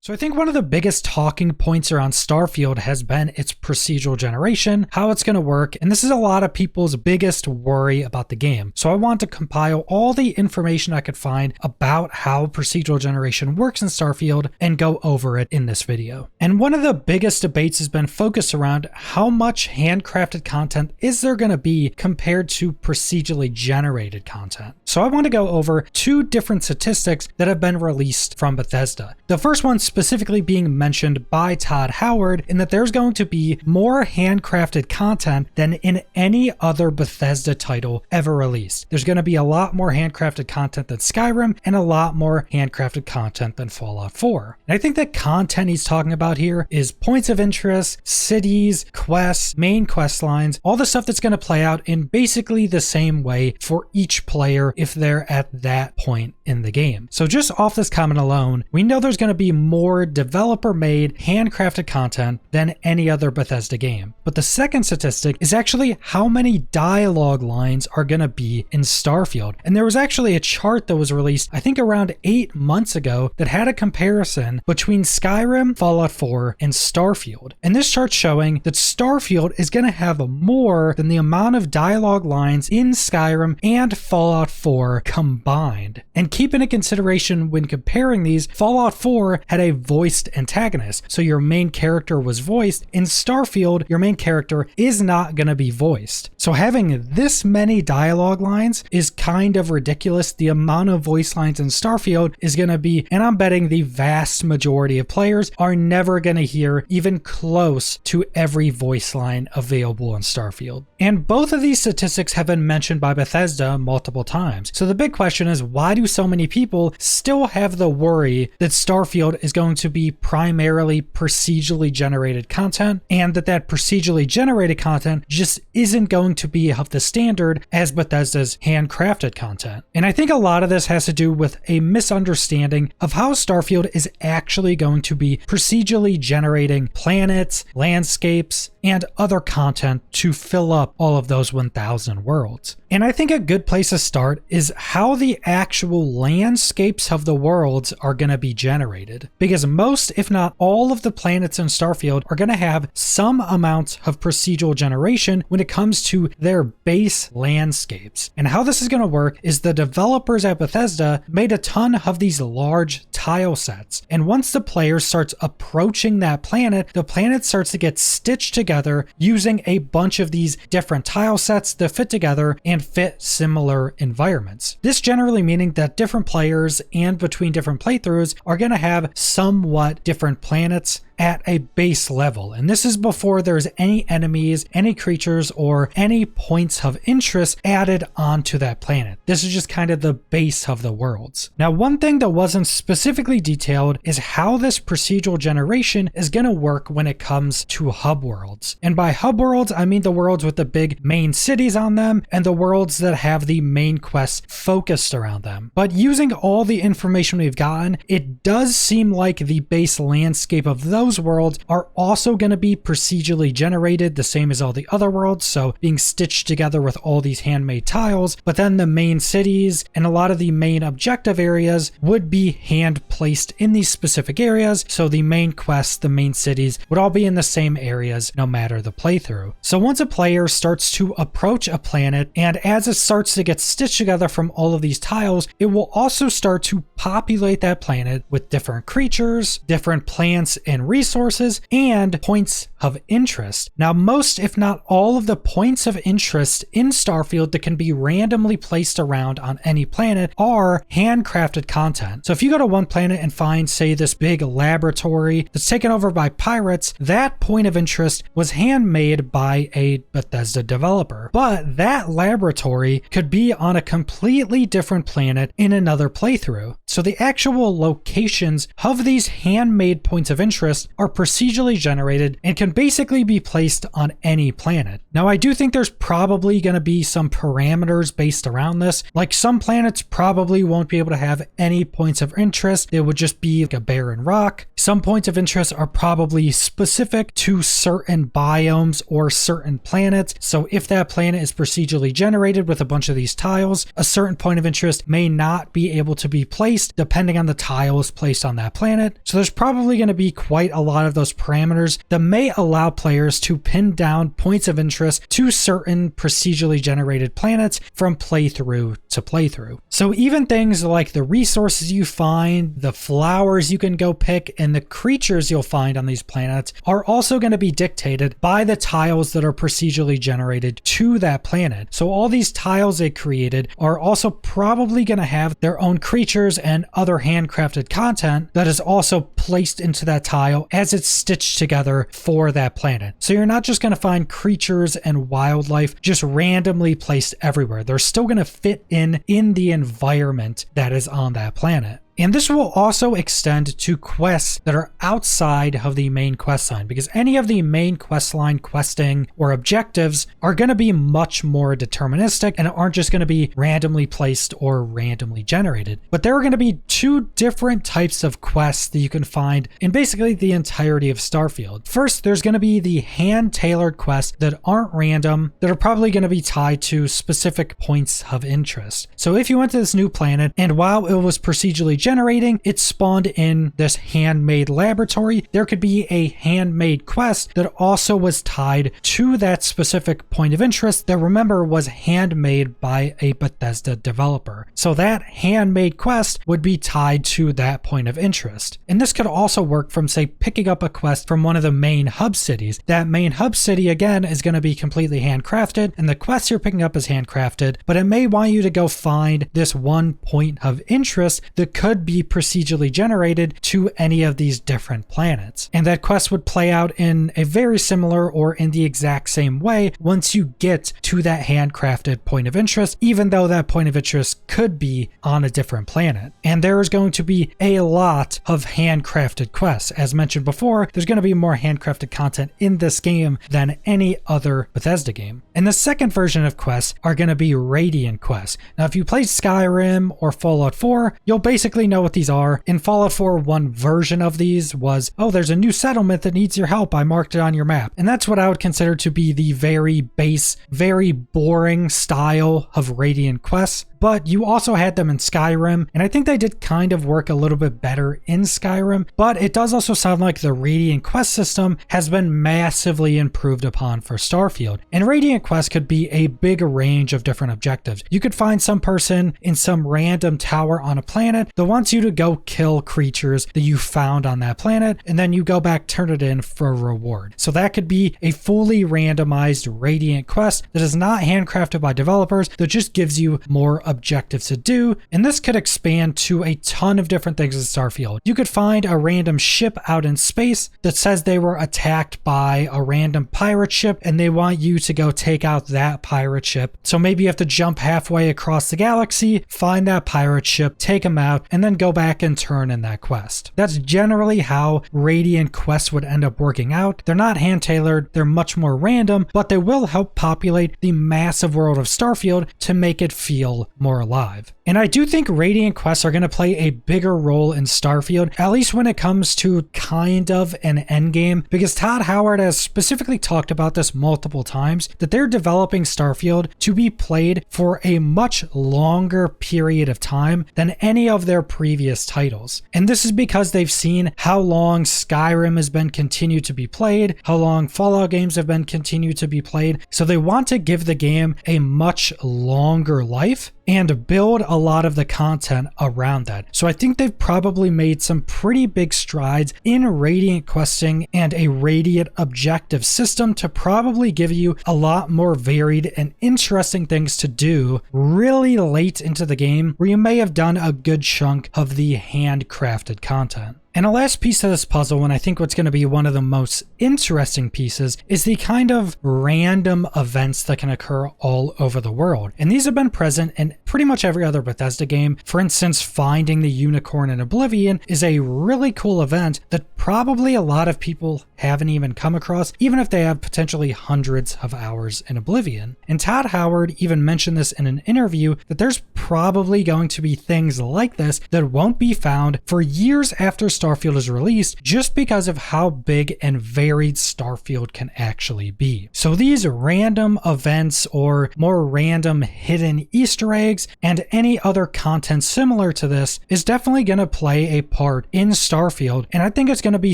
So I think one of the biggest talking points around Starfield has been its procedural generation, how it's going to work, and this is a lot of people's biggest worry about the game. So I want to compile all the information I could find about how procedural generation works in Starfield and go over it in this video. And one of the biggest debates has been focused around how much handcrafted content is there going to be compared to procedurally generated content. So I want to go over two different statistics that have been released from Bethesda. The first one specifically being mentioned by Todd Howard in that there's going to be more handcrafted content than in any other Bethesda title ever released. There's going to be a lot more handcrafted content than Skyrim and a lot more handcrafted content than Fallout 4. And I think the content he's talking about here is points of interest, cities, quests, main quest lines, all the stuff that's going to play out in basically the same way for each player if they're at that point in the game. So just off this comment alone, we know there's going to be more developer-made, handcrafted content than any other Bethesda game. But the second statistic is actually how many dialogue lines are going to be in Starfield. And there was actually a chart that was released, I think around 8 months ago, that had a comparison between Skyrim, Fallout 4, and Starfield. And this chart's showing that Starfield is going to have more than the amount of dialogue lines in Skyrim and Fallout 4 combined. And keep in consideration when comparing these, Fallout 4 had a voiced antagonist. So your main character was voiced. In Starfield, your main character is not going to be voiced. So having this many dialogue lines is kind of ridiculous. The amount of voice lines in Starfield is going to be, and I'm betting the vast majority of players are never going to hear even close to every voice line available in Starfield. And both of these statistics have been mentioned by Bethesda multiple times. So the big question is, why do so many people still have the worry that Starfield is going to be primarily procedurally generated content, and that procedurally generated content just isn't going to be of the standard as Bethesda's handcrafted content? And I think a lot of this has to do with a misunderstanding of how Starfield is actually going to be procedurally generating planets, landscapes, and other content to fill up all of those 1,000 worlds. And I think a good place to start is how the actual landscapes of the worlds are going to be generated. Because most, if not all, of the planets in Starfield are going to have some amount of procedural generation when it comes to their base landscapes. And how this is going to work is the developers at Bethesda made a ton of these large tile sets. And once the player starts approaching that planet, the planet starts to get stitched together using a bunch of these different tile sets that fit together and fit similar environments. This generally meaning that different players and between different playthroughs are going to have somewhat different planets at a base level. And this is before there's any enemies, any creatures, or any points of interest added onto that planet. This is just kind of the base of the worlds. Now, one thing that wasn't specifically detailed is how this procedural generation is going to work when it comes to hub worlds. And by hub worlds, I mean the worlds with the big main cities on them and the worlds that have the main quests focused around them. But using all the information we've gotten, it does seem like the base landscape of those worlds are also going to be procedurally generated, the same as all the other worlds, so being stitched together with all these handmade tiles. But then the main cities and a lot of the main objective areas would be hand placed in these specific areas, so the main quests, the main cities would all be in the same areas no matter the playthrough. So once a player starts to approach a planet, and as it starts to get stitched together from all of these tiles, it will also start to populate that planet with different creatures, different plants and resources, and points of interest. Now, most, if not all, of the points of interest in Starfield that can be randomly placed around on any planet are handcrafted content. So if you go to one planet and find, say, this big laboratory that's taken over by pirates, that point of interest was handmade by a Bethesda developer. But that laboratory could be on a completely different planet in another playthrough. So the actual locations of these handmade points of interest interest are procedurally generated and can basically be placed on any planet. Now, I do think there's probably going to be some parameters based around this. Like, some planets probably won't be able to have any points of interest. It would just be like a barren rock. Some points of interest are probably specific to certain biomes or certain planets. So if that planet is procedurally generated with a bunch of these tiles, a certain point of interest may not be able to be placed depending on the tiles placed on that planet. So there's probably going to be quite a lot of those parameters that may allow players to pin down points of interest to certain procedurally generated planets from playthrough to playthrough. So even things like the resources you find, the flowers you can go pick, and the creatures you'll find on these planets are also going to be dictated by the tiles that are procedurally generated to that planet. So all these tiles they created are also probably going to have their own creatures and other handcrafted content that is also placed into that tile as it's stitched together for that planet. So you're not just going to find creatures and wildlife just randomly placed everywhere. They're still going to fit in the environment that is on that planet. And this will also extend to quests that are outside of the main quest line, because any of the main quest line questing or objectives are going to be much more deterministic and aren't just going to be randomly placed or randomly generated. But there are going to be two different types of quests that you can find in basically the entirety of Starfield. First, there's going to be the hand-tailored quests that aren't random, that are probably going to be tied to specific points of interest. So if you went to this new planet and while it was procedurally generating, it spawned in this handmade laboratory, there could be a handmade quest that also was tied to that specific point of interest that, remember, was handmade by a Bethesda developer. So that handmade quest would be tied to that point of interest. And this could also work from, say, picking up a quest from one of the main hub cities. That main hub city, again, is going to be completely handcrafted, and the quest you're picking up is handcrafted, but it may want you to go find this one point of interest that could be procedurally generated to any of these different planets. And that quest would play out in a very similar or in the exact same way once you get to that handcrafted point of interest, even though that point of interest could be on a different planet. And there is going to be a lot of handcrafted quests. As mentioned before, there's going to be more handcrafted content in this game than any other Bethesda game. And the second version of quests are going to be Radiant quests. Now, if you played Skyrim or Fallout 4, you'll basically know what these are. In Fallout 4, one version of these was, oh, there's a new settlement that needs your help, I marked it on your map. And that's what I would consider to be the very base, very boring style of Radiant quests. But you also had them in Skyrim, and I think they did kind of work a little bit better in Skyrim, but it does also sound like the Radiant quest system has been massively improved upon for Starfield. And Radiant quests could be a big range of different objectives. You could find some person in some random tower on a planet that wants you to go kill creatures that you found on that planet, and then you go back, turn it in for a reward. So that could be a fully randomized Radiant quest that is not handcrafted by developers, that just gives you more objectives to do. And this could expand to a ton of different things in Starfield. You could find a random ship out in space that says they were attacked by a random pirate ship and they want you to go take out that pirate ship. So maybe you have to jump halfway across the galaxy, find that pirate ship, take them out, and then go back and turn in that quest. That's generally how Radiant quests would end up working out. They're not hand-tailored, they're much more random, but they will help populate the massive world of Starfield to make it feel more alive. And I do think Radiant quests are going to play a bigger role in Starfield, at least when it comes to kind of an endgame, because Todd Howard has specifically talked about this multiple times, that they're developing Starfield to be played for a much longer period of time than any of their previous titles. And this is because they've seen how long Skyrim has been continued to be played, how long Fallout games have been continued to be played, so they want to give the game a much longer life and build a lot of the content around that. So I think they've probably made some pretty big strides in Radiant questing and a Radiant objective system to probably give you a lot more varied and interesting things to do really late into the game where you may have done a good chunk of the handcrafted content. And the last piece of this puzzle, and I think what's going to be one of the most interesting pieces, is the kind of random events that can occur all over the world. And these have been present in pretty much every other Bethesda game. For instance, finding the unicorn in Oblivion is a really cool event that probably a lot of people haven't even come across, even if they have potentially hundreds of hours in Oblivion. And Todd Howard even mentioned this in an interview, that there's probably going to be things like this that won't be found for years after Starfield is released, just because of how big and varied Starfield can actually be. So these random events, or more random hidden Easter eggs, and any other content similar to this is definitely going to play a part in Starfield, and I think it's going to be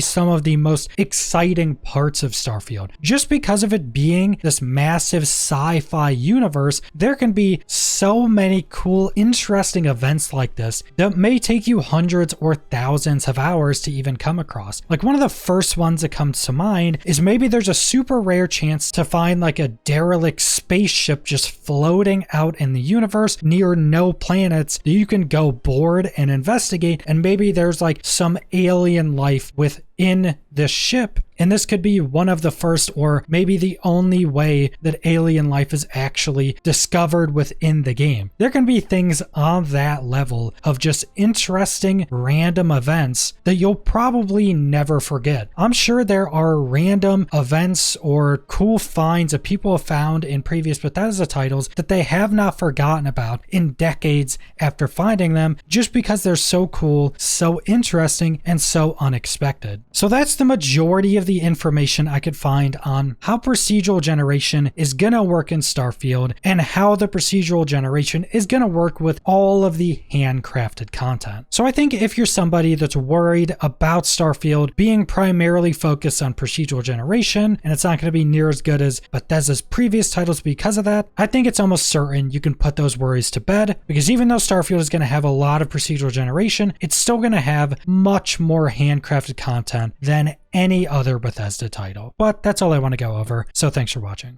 some of the most exciting parts of Starfield. Just because of it being this massive sci-fi universe, there can be so many cool, interesting events like this that may take you hundreds or thousands of hours to even come across. Like, one of the first ones that comes to mind is maybe there's a super rare chance to find like a derelict spaceship just floating out in the universe near no planets that you can go board and investigate, and maybe there's like some alien life within this ship. And this could be one of the first, or maybe the only way that alien life is actually discovered within the game. There can be things on that level of just interesting random events that you'll probably never forget. I'm sure there are random events or cool finds that people have found in previous Bethesda titles that they have not forgotten about in decades after finding them, just because they're so cool, so interesting, and so unexpected. So that's the majority of the information I could find on how procedural generation is gonna work in Starfield, and how the procedural generation is gonna work with all of the handcrafted content. So I think if you're somebody that's worried about Starfield being primarily focused on procedural generation, and it's not gonna be near as good as Bethesda's previous titles because of that, I think it's almost certain you can put those worries to bed, because even though Starfield is gonna have a lot of procedural generation, it's still gonna have much more handcrafted content than any other Bethesda title. But that's all I want to go over, so thanks for watching.